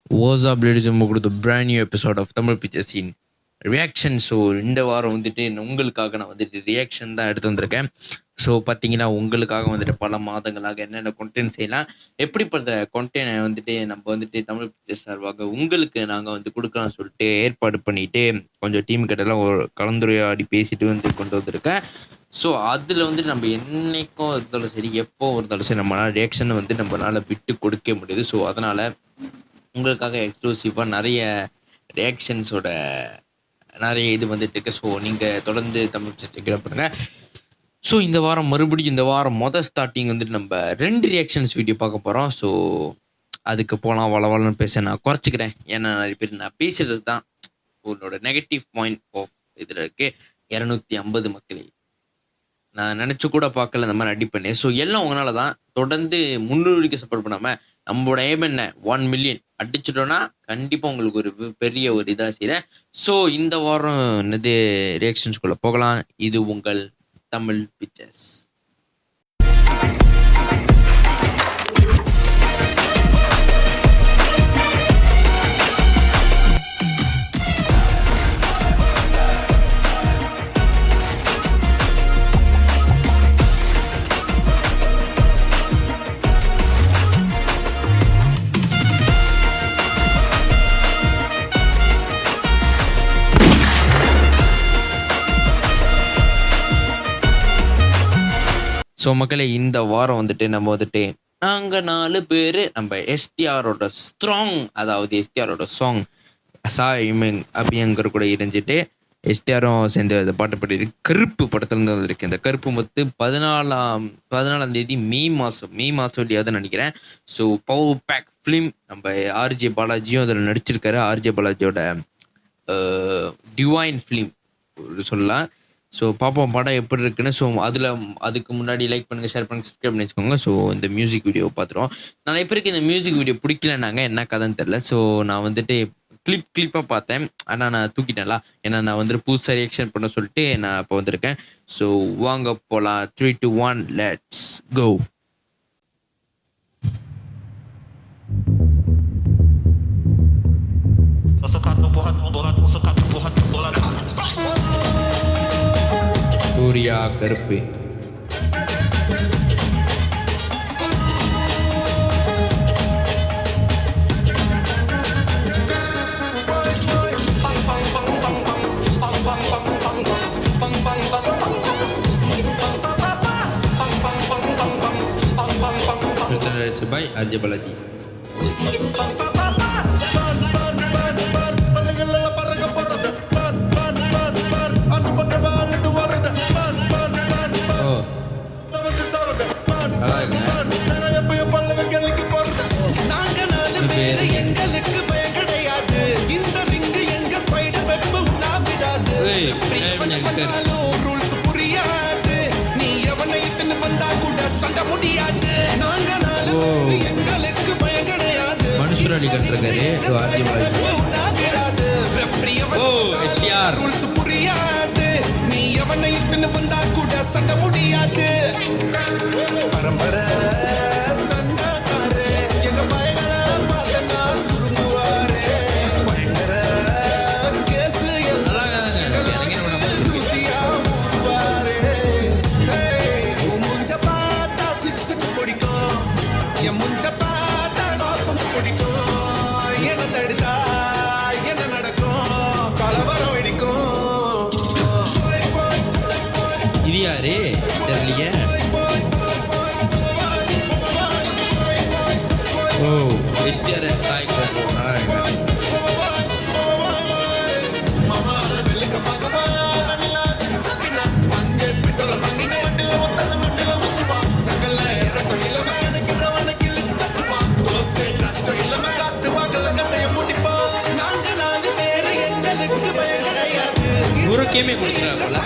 What's up, ladies and gentlemen, to the brand new episode of Tamil Picture Scene reaction. So இந்த வாரம் வந்துட்டு உங்களுக்காக நான் வந்துட்டு ரியாக்ஷன் தான் எடுத்து வந்திருக்கேன். ஸோ பார்த்தீங்கன்னா உங்களுக்காக வந்துட்டு பல மாதங்களாக என்னென்ன கொண்டென்ட் செய்யலாம், எப்படிப்பட்ட கொண்டென்ட் வந்துட்டு நம்ம வந்துட்டு தமிழ் பிக்சர் சார்பாக உங்களுக்கு நாங்கள் வந்து கொடுக்கலாம்னு சொல்லிட்டு ஏற்பாடு பண்ணிட்டு கொஞ்சம் டீம் கிட்டலாம் ஒரு கலந்துரையாடி பேசிட்டு வந்து கொண்டு வந்திருக்கேன். ஸோ அதில் வந்து நம்ம என்னைக்கும் இருந்தாலும் சரி, எப்போ இருந்தாலும் சரி, நம்மளால் ரியாக்ஷனை வந்து நம்மளால் விட்டு கொடுக்க முடியுது. ஸோ அதனால் உங்களுக்காக எக்ஸ்க்ளூசிவாக நிறைய ரியாக்ஷன்ஸோட நிறைய இது வந்துட்டு இருக்கு. ஸோ நீங்கள் தொடர்ந்து தமிழ் செக் பண்ணுங்கள். ஸோ இந்த வாரம் மறுபடியும் இந்த வாரம் ஸ்டார்டிங் வந்துட்டு நம்ம 2 ரியாக்ஷன்ஸ் வீடியோ பார்க்க போகிறோம். ஸோ அதுக்கு போகலாம். வளவலன்னு பேச நான் குறைச்சிக்கிறேன். ஏன்னா நிறைய பேர் நான் பேசுகிறது தான் உன்னோட நெகட்டிவ் பாயிண்ட் ஆஃப் இதில் இருக்குது. 250 மக்களே நான் நினச்சி கூட பார்க்கல இந்த மாதிரி அடிப்பண்ணேன். ஸோ எல்லாம் உங்களால தான். தொடர்ந்து 300 சப்போர்ட் பண்ணாமல் நம்மளோட எய்ம் என்ன 1 மில்லியன் அடிச்சிட்டோன்னா கண்டிப்பாக உங்களுக்கு ஒரு பெரிய ஒரு இதாக செய்கிறேன். ஸோ இந்த வாரம் என்னது ரியாக்ஷன்ஸ்குள்ளே போகலாம். இது உங்கள் தமிழ் பிக்சர்ஸ். ஸோ மக்களே இந்த வாரம் வந்துட்டு நம்ம வந்துட்டு நாங்கள் 4 பேர் நம்ம எஸ்டிஆரோட ஸ்ட்ராங், அதாவது எஸ்டிஆரோட சாங் சாய்மிங் அப்படிங்கிற கூட இருந்துட்டு எஸ்டிஆரும் சேர்ந்து அந்த பாட்டு பாடி கருப்பு படத்துலேருந்து வந்திருக்கு. இந்த கருப்பு மொத்து 14ஆம் தேதி மே மாதம் வெளியாதுன்னு நினைக்கிறேன். ஸோ பவர் பேக் ஃபிலிம் நம்ம ஆர்ஜே பாலாஜியும் அதில் நடிச்சிருக்காரு. ஆர்ஜே பாலாஜியோட டிவைன் ஃபிலிம் சொல்லலாம். ஸோ பார்ப்போம் படம் எப்படி இருக்குன்னு. ஸோ அதுக்கு முன்னாடி லைக் பண்ணுங்கள், ஷேர் பண்ணுங்கள், சப்ஸ்கிரைப் பண்ணி வச்சுக்கோங்க. ஸோ இந்த மியூசிக் வீடியோ பார்த்துருவோம். நிறைய பேருக்கு இந்த மியூசிக் வீடியோ பிடிக்கலன்னாங்க, என்ன கதைன்னு தெரில. ஸோ நான் வந்துட்டு கிளிப்பாக பார்த்தேன், ஆனால் நான் தூக்கிட்டேன்ல. ஏன்னா நான் வந்துட்டு புதுசாக ரியாக்ஷன் பண்ண சொல்லிட்டு நான் இப்போ வந்திருக்கேன். ஸோ வாங்க போகலாம். 3, 2, 1 லெட்ஸ் கோ. சூர்யா கருப்பு. by RJ Balaji. மனுஷராளி கண்டிருக்காரு ஆர்ஜே பாலாஜி. ஓ எஸ்டிஆர் நீ எவனை இட்டுன்னு வந்தா கூட சண்டை முடியாது. பரம்பரை தெரியலையே. ஓ எஸ்டிஆர் ஸ்டாய்க் ஒரு கேமே கொடுக்குறாங்களா?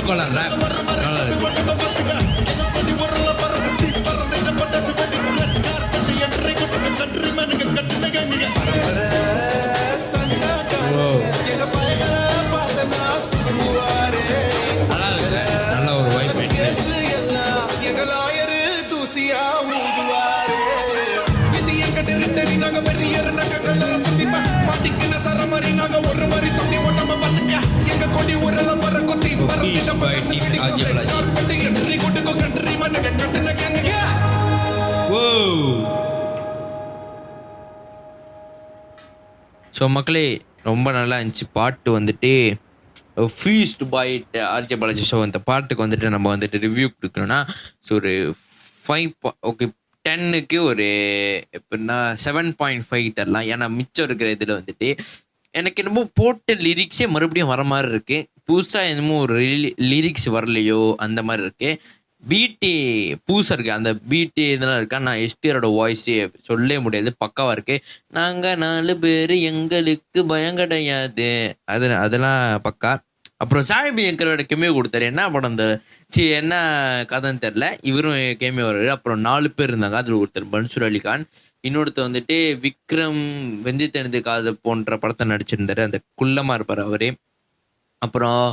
ட்ரோல் காலர் ரேப் நல்லா இருக்கு. நல்ல ஒரு vibe maintain. by team RJ Balaji. Whoa. So மக்களே ரொம்ப நல்லா இருந்துச்சு பாட்டு வந்துட்டு ஃபீஸ்ட் பாய் ஆர்ஜே பாலாஜி ஷோ. இந்த பாட்டுக்கு வந்துட்டு நம்ம வந்துட்டு ரிவ்யூ கொடுக்கணும்னா ஸோ ஒரு 5 ஓகே 10க்கு ஒரு எப்படின்னா 7.5 தரலாம். ஏன்னா மிச்சம் இருக்கிற இதில் வந்துட்டு எனக்கு என்னமோ போட்ட லிரிக்ஸே மறுபடியும் வர மாதிரி இருக்கு. புதுசாக என்னமோ ஒரு லிரிக்ஸ் வரலையோ அந்த மாதிரி இருக்கு. பீட்டு புதுசாக இருக்குது, அந்த பீட்டு இதெல்லாம் இருக்கா. நான் எஸ்டிஆரோட வாய்ஸே சொல்ல முடியாது, பக்காவாக இருக்குது. நாங்கள் 4 பேர் எங்களுக்கு பயம் கிடையாது, அதெல்லாம் பக்கா. அப்புறம் சாஹிபி எங்கரோட கெமியோ கொடுத்தாரு. என்ன படம் என்ன கதைன்னு தெரில, இவரும் கெமியோ வர்றாரு. அப்புறம் 4 பேர் இருந்தாங்க, அதில் ஒருத்தர் மன்சூர் அலிகான், இன்னொருத்தர் வந்துட்டு விக்ரம் வெந்தித்தனது காது போன்ற படத்தை நடிச்சிருந்தாரு, அந்த குள்ளமாக இருப்பார் அவரே. அப்புறம்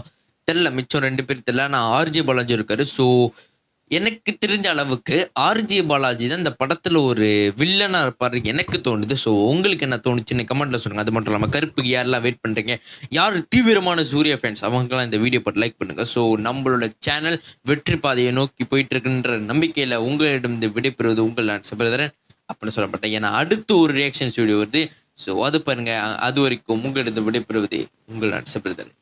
தெரில மிச்சம் 2 பேர் தெரில. நான் ஆர்ஜே பாலாஜி இருக்காரு. ஸோ எனக்கு தெரிஞ்ச அளவுக்கு ஆர்ஜே பாலாஜி தான் இந்த படத்தில் ஒரு வில்லனாக இருப்பார் எனக்கு தோணுது. ஸோ உங்களுக்கு என்ன தோணுச்சுன்னு கமெண்ட்டில் சொல்லுங்கள். அது மட்டும் இல்லாமல் கருப்புக்கு யாரெல்லாம் வெயிட் பண்ணுறீங்க, யார் தீவிரமான சூர்யா ஃபேன்ஸ், அவங்களாம் இந்த வீடியோ போட்டு லைக் பண்ணுங்கள். ஸோ நம்மளோட சேனல் வெற்றி பாதையை நோக்கி போயிட்டு இருக்குன்ற நம்பிக்கையில் உங்களிடம் இந்த விடைபெறுவது உங்கள் நான் சபரிதரன் அப்படின்னு சொல்லப்பட்டேன். ஏன்னா அடுத்து ஒரு ரியாக்ஷன்ஸ் வீடியோ வருது. ஸோ அது பாருங்கள். அது வரைக்கும் உங்களிடம் விடைபெறுவது உங்கள் நான் சபரிதரன்.